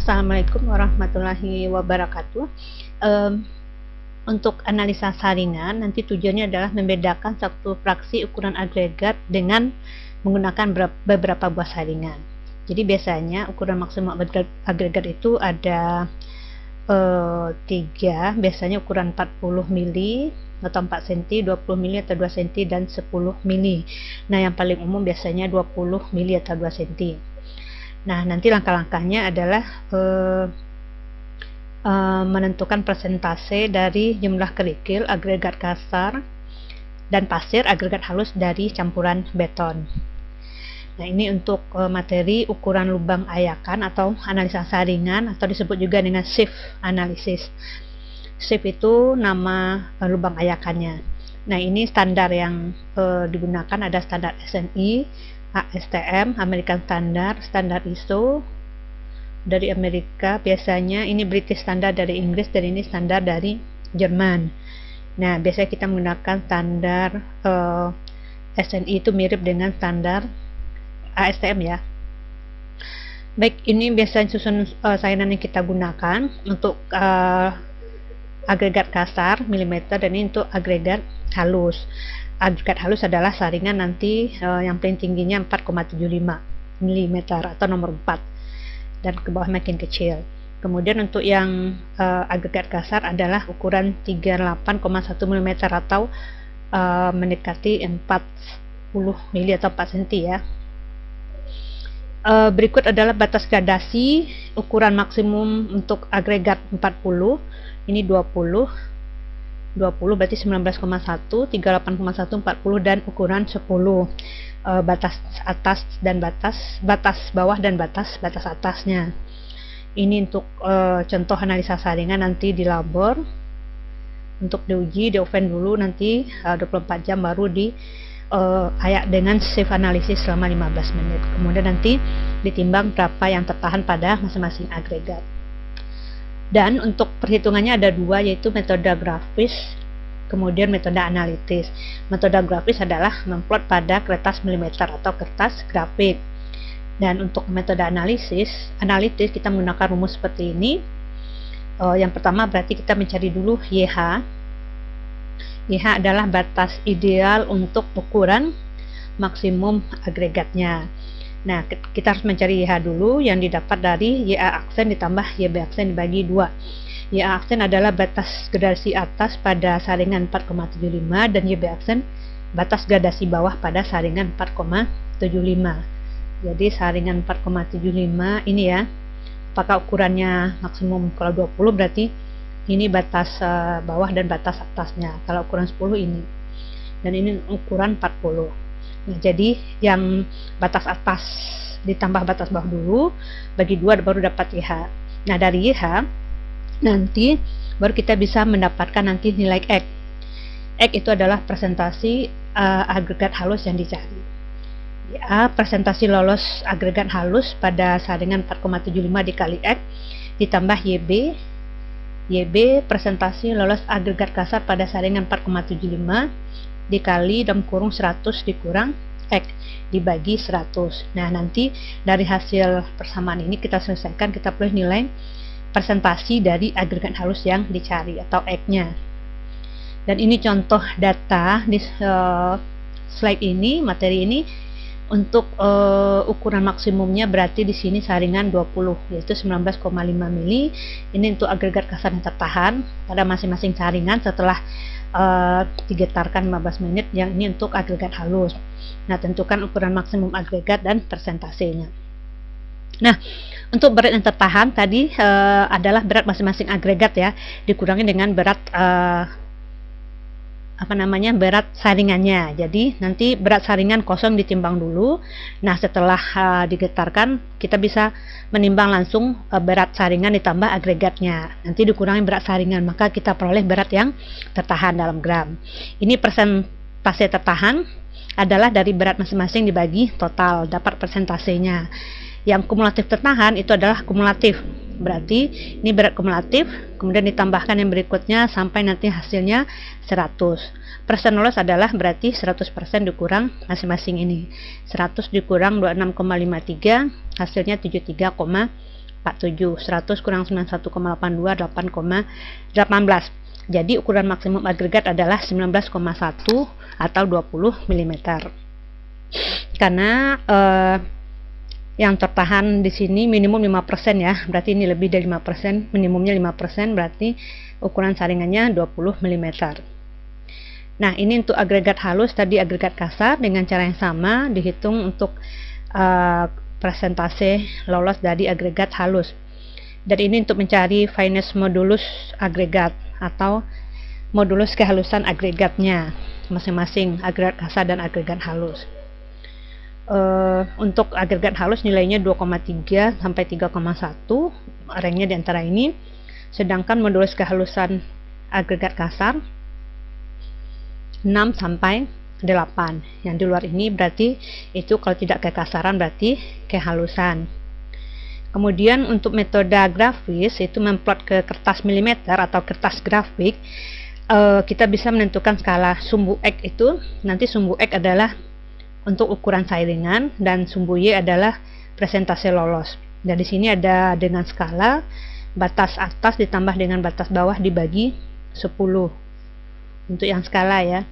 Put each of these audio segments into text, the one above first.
Assalamualaikum warahmatullahi wabarakatuh. Untuk analisa saringan, nanti tujuannya adalah membedakan satu fraksi ukuran agregat dengan menggunakan beberapa buah saringan. Jadi biasanya ukuran maksimum agregat itu ada 3, biasanya ukuran 40 mili atau 4 cm, 20 mili atau 2 cm, dan 10 mili. Nah, yang paling umum biasanya 20 mili atau 2 cm. Nah, nanti langkah-langkahnya adalah menentukan persentase dari jumlah kerikil, agregat kasar, dan pasir, agregat halus dari campuran beton. Nah, ini untuk materi ukuran lubang ayakan atau analisa saringan, atau disebut juga dengan sieve analisis. Sieve itu nama lubang ayakannya. Nah, ini standar yang digunakan, ada standar SNI, ASTM, American Standard, standar ISO dari Amerika biasanya, ini British Standard dari Inggris, dan ini standar dari Jerman. Nah, biasanya kita menggunakan standar SNI itu mirip dengan standar ASTM ya. Baik, ini biasanya susun saringan yang kita gunakan untuk agregat kasar milimeter, dan ini untuk agregat halus. Agregat halus adalah saringan nanti yang paling tingginya 4,75 mm atau nomor 4, dan ke bawah makin kecil. Kemudian untuk yang agregat kasar adalah ukuran 38,1 mm atau mendekati 40 mili atau 4 cm ya. Berikut adalah batas gradasi ukuran maksimum untuk agregat 40, ini 20 berarti 19,1, 38,1, 40, dan ukuran 10. Batas atas dan batas bawah dan batas atasnya. Ini untuk contoh analisa saringan nanti di labor. Untuk diuji di oven dulu, nanti 24 jam baru ayak dengan sieve analisis selama 15 menit. Kemudian nanti ditimbang berapa yang tertahan pada masing-masing agregat. Dan untuk perhitungannya ada 2, yaitu metode grafis, kemudian metode analitis. Metode grafis adalah memplot pada kertas milimeter atau kertas grafik. Dan untuk metode analitis kita menggunakan rumus seperti ini. Yang pertama berarti kita mencari dulu YH. YH adalah batas ideal untuk ukuran maksimum agregatnya. Nah, kita harus mencari YH dulu, yang didapat dari YA aksen ditambah YB aksen dibagi 2. YA aksen adalah batas gradasi atas pada saringan 4,75, dan YB aksen batas gradasi bawah pada saringan 4,75. Jadi saringan 4,75 ini ya, apakah ukurannya maksimum? Kalau 20 berarti ini batas bawah dan batas atasnya. Kalau ukuran 10 ini, dan ini ukuran 40. Nah, jadi yang batas atas ditambah batas bawah dulu, bagi 2 baru dapat YH. Nah, dari YH nanti baru kita bisa mendapatkan nanti nilai X. X itu adalah presentasi agregat halus yang dicari. Ya, presentasi lolos agregat halus pada saringan 4,75 dikali X ditambah YB. YB presentasi lolos agregat kasar pada saringan 4,75 dikali dalam kurung 100 dikurang X dibagi 100. Nah, nanti dari hasil persamaan ini kita selesaikan, kita peroleh nilai presentasi dari agregat halus yang dicari atau X-nya. Dan ini contoh data di slide ini, materi ini. Untuk ukuran maksimumnya berarti di sini saringan 20, yaitu 19,5 mili. Ini untuk agregat kasar yang tertahan pada masing-masing saringan setelah digetarkan 15 menit. Yang ini untuk agregat halus. Nah, tentukan ukuran maksimum agregat dan persentasenya. Nah, untuk berat yang tertahan tadi adalah berat masing-masing agregat ya, dikurangi dengan berat berat saringannya. Jadi nanti berat saringan kosong ditimbang dulu. Nah, setelah digetarkan kita bisa menimbang langsung berat saringan ditambah agregatnya. Nanti dikurangi berat saringan, maka kita peroleh berat yang tertahan dalam gram. Ini persentase tertahan adalah dari berat masing-masing dibagi total, dapat persentasenya. Yang kumulatif tertahan itu adalah kumulatif. Berarti ini berat kumulatif, kemudian ditambahkan yang berikutnya sampai nanti hasilnya 100. Persen lolos adalah berarti 100% dikurang masing-masing ini. 100 dikurang 26,53, hasilnya 73,04. 47. 100 kurang 91,82 8,18. Jadi ukuran maksimum agregat adalah 19,1 atau 20 mm. Karena yang tertahan di sini minimum 5% ya, berarti ini lebih dari 5%, minimumnya 5%, berarti ukuran saringannya 20 mm. Nah, ini untuk agregat halus, tadi agregat kasar dengan cara yang sama dihitung untuk persentase lolos dari agregat halus. Dan ini untuk mencari fineness modulus agregat atau modulus kehalusan agregatnya masing-masing, agregat kasar dan agregat halus. Untuk agregat halus nilainya 2,3 sampai 3,1, rangenya di antara ini. Sedangkan modulus kehalusan agregat kasar 6 sampai 8. Yang di luar ini berarti itu kalau tidak kekasaran berarti kehalusan. Kemudian untuk metode grafis itu memplot ke kertas milimeter atau kertas grafik, kita bisa menentukan skala sumbu X itu. Nanti sumbu X adalah untuk ukuran saringan dan sumbu Y adalah persentase lolos. Dan di sini ada dengan skala batas atas ditambah dengan batas bawah dibagi 10. Untuk yang skala ya,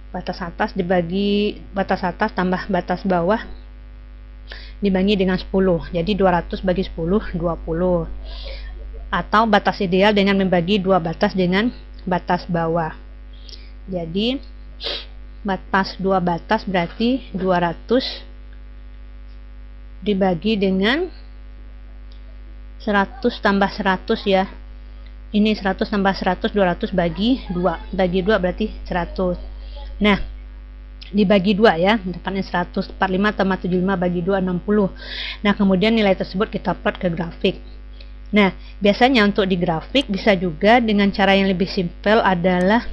batas atas dibagi batas atas tambah batas bawah dibagi dengan 10. Jadi 200 bagi 10 20. Atau batas ideal dengan membagi dua batas dengan batas bawah. Jadi batas dua batas berarti 200 dibagi dengan 100 tambah 100 ya. Ini 100 tambah 100, 200 bagi 2. Bagi 2 berarti 100. Nah, dibagi 2 ya, dapatnya 100. 45 tambah 75 bagi 2 60. Nah, kemudian nilai tersebut kita plot ke grafik. Nah, biasanya untuk di grafik bisa juga dengan cara yang lebih simpel adalah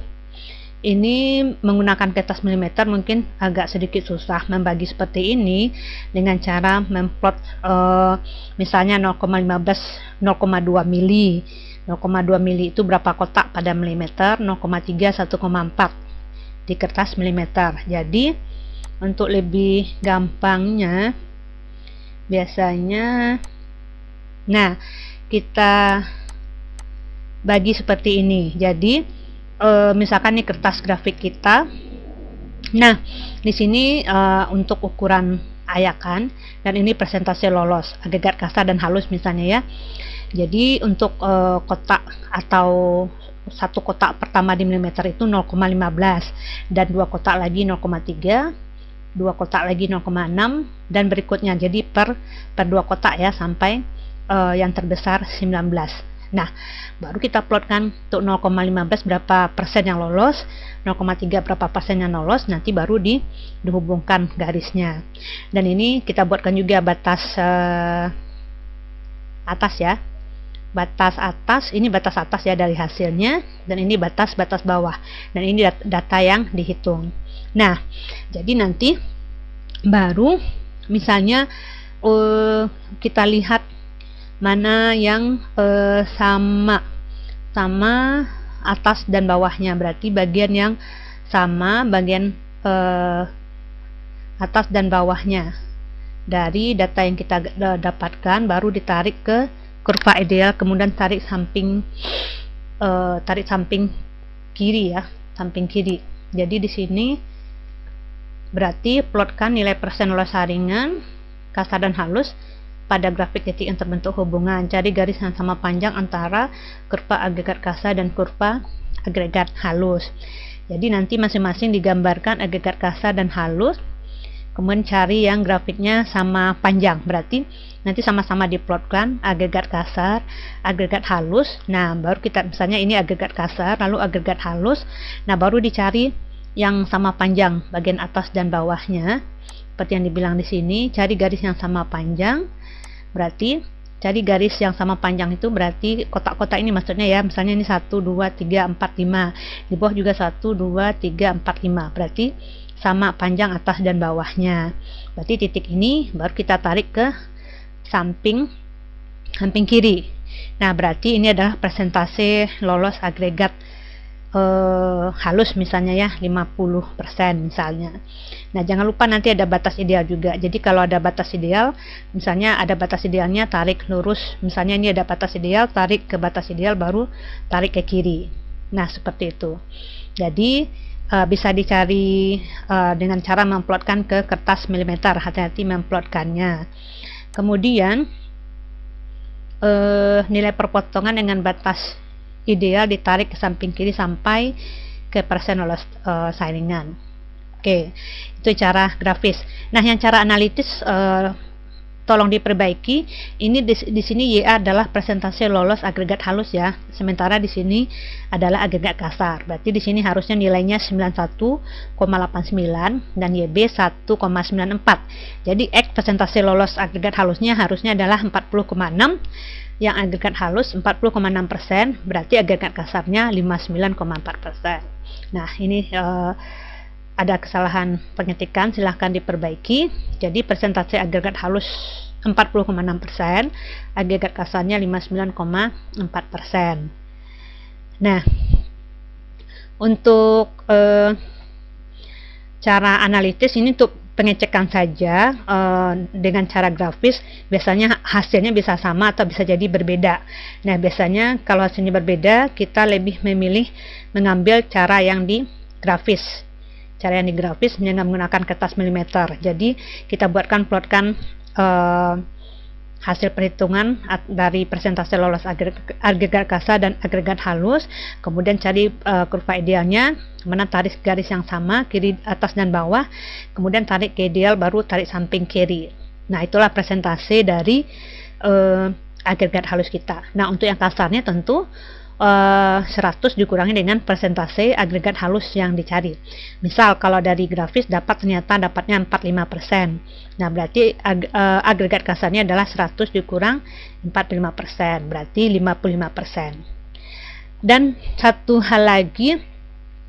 ini menggunakan kertas milimeter mungkin agak sedikit susah membagi seperti ini dengan cara memplot misalnya 0,15 0,2 mili. 0,2 mili itu berapa kotak pada milimeter, 0,3 1,4 di kertas milimeter. Jadi untuk lebih gampangnya biasanya kita bagi seperti ini. Jadi misalkan nih kertas grafik kita. Nah, di sini untuk ukuran ayakan dan ini persentase lolos agregat kasar dan halus misalnya ya. Jadi untuk kotak atau satu kotak pertama di milimeter itu 0,15 dan dua kotak lagi 0,3, dua kotak lagi 0,6 dan berikutnya. Jadi per dua kotak ya sampai yang terbesar 19. Nah, baru kita plotkan untuk 0,15 berapa persen yang lolos, 0,3 berapa persen yang lolos, nanti baru dihubungkan garisnya. Dan ini kita buatkan juga batas atas ya. Batas atas, ini batas atas ya dari hasilnya, dan ini batas bawah. Dan ini data yang dihitung. Nah, jadi nanti baru misalnya kita lihat mana yang sama atas dan bawahnya, berarti bagian yang sama bagian atas dan bawahnya dari data yang kita dapatkan, baru ditarik ke kurva ideal, kemudian tarik samping kiri ya, samping kiri. Jadi di sini berarti plotkan nilai persen lolos saringan kasar dan halus pada grafik titik yang terbentuk hubungan. Cari garis yang sama panjang antara kurva agregat kasar dan kurva agregat halus. Jadi nanti masing-masing digambarkan agregat kasar dan halus, kemudian cari yang grafiknya sama panjang. Berarti nanti sama-sama diplotkan agregat kasar, agregat halus. Nah, baru kita misalnya ini agregat kasar, lalu agregat halus. Nah, baru dicari yang sama panjang bagian atas dan bawahnya. Seperti yang dibilang di sini, cari garis yang sama panjang. Berarti cari garis yang sama panjang itu berarti kotak-kotak ini maksudnya ya, misalnya ini 1 2 3 4 5, di bawah juga 1 2 3 4 5, berarti sama panjang atas dan bawahnya. Berarti titik ini baru kita tarik ke samping kiri. Nah, berarti ini adalah persentase lolos agregat halus misalnya ya 50% misalnya. Nah, jangan lupa nanti ada batas ideal juga. Jadi kalau ada batas ideal, misalnya ada batas idealnya, tarik lurus, misalnya ini ada batas ideal, tarik ke batas ideal, baru tarik ke kiri. Nah, seperti itu. Jadi bisa dicari dengan cara memplotkan ke kertas milimeter. Hati-hati memplotkannya. Kemudian nilai perpotongan dengan batas ideal ditarik ke samping kiri sampai ke persen lolos saringan. Oke, itu cara grafis. Nah, yang cara analitis tolong diperbaiki. Ini di sini YA adalah presentasi lolos agregat halus ya. Sementara di sini adalah agregat kasar. Berarti di sini harusnya nilainya 91,89 dan YB 1,94. Jadi X presentasi lolos agregat halusnya harusnya adalah 40,6. Yang agregat halus 40,6%, berarti agregat kasarnya 59,4%. Nah, ini ada kesalahan pengetikan, silahkan diperbaiki. Jadi persentase agregat halus 40,6%, agregat kasarnya 59,4%. Nah, untuk cara analitis ini untuk pengecekan saja dengan cara grafis, biasanya hasilnya bisa sama atau bisa jadi berbeda. Nah, biasanya kalau hasilnya berbeda, kita lebih memilih mengambil cara yang di grafis. Cara yang di grafis dengan menggunakan kertas milimeter. Jadi kita plotkan hasil perhitungan dari persentase lolos agregat kasar dan agregat halus, kemudian cari kurva idealnya, mana tarik garis yang sama kiri atas dan bawah, kemudian tarik ke ideal, baru tarik samping kiri. Nah, itulah presentase dari agregat halus kita. Nah, untuk yang kasarnya tentu 100 dikurangi dengan persentase agregat halus yang dicari. Misal kalau dari grafis ternyata dapatnya 45%. Nah, berarti agregat kasarnya adalah 100 dikurang 45%, berarti 55%. Dan satu hal lagi,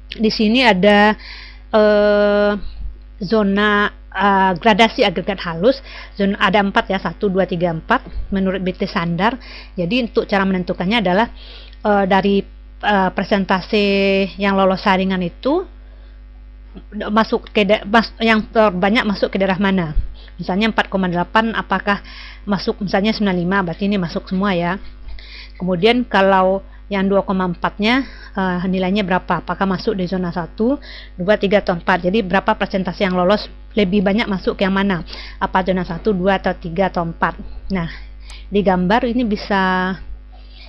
di sini ada zona gradasi agregat halus. Zona ada 4 ya, 1, 2, 3, 4 menurut BT standar. Jadi untuk cara menentukannya adalah dari persentase yang lolos saringan itu masuk ke yang terbanyak masuk ke daerah mana. Misalnya 4,8 apakah masuk misalnya 95, berarti ini masuk semua ya. Kemudian kalau yang 2,4-nya nilainya berapa? Apakah masuk di zona 1, 2, 3 atau 4? Jadi berapa persentase yang lolos lebih banyak masuk ke yang mana? Apa zona 1, 2 atau 3 atau 4? Nah, di gambar ini bisa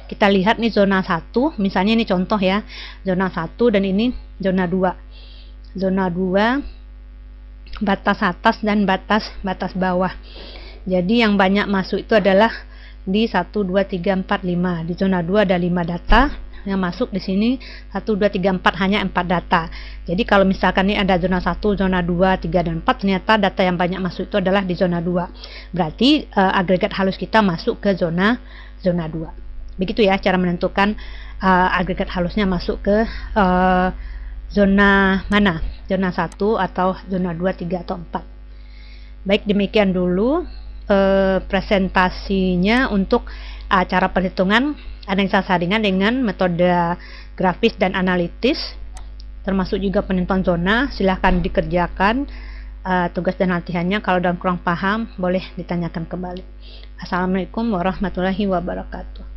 kita lihat nih zona 1, misalnya ini contoh ya, zona 1 dan ini zona 2. Zona 2 batas atas dan batas bawah. Jadi yang banyak masuk itu adalah di 1, 2, 3, 4, 5. Di zona 2 ada 5 data yang masuk, di sini 1, 2, 3, 4 hanya 4 data. Jadi kalau misalkan ini ada zona 1, zona 2, 3 dan 4, ternyata data yang banyak masuk itu adalah di zona 2. Berarti agregat halus kita masuk ke zona 2. Begitu ya cara menentukan agregat halusnya masuk ke zona mana, zona 1 atau zona 2, 3 atau 4. Baik, demikian dulu presentasinya untuk cara perhitungan analisa saringan dengan metode grafis dan analitis, termasuk juga penentuan zona. Silahkan dikerjakan tugas dan latihannya. Kalau kurang paham boleh ditanyakan kembali. Assalamualaikum warahmatullahi wabarakatuh.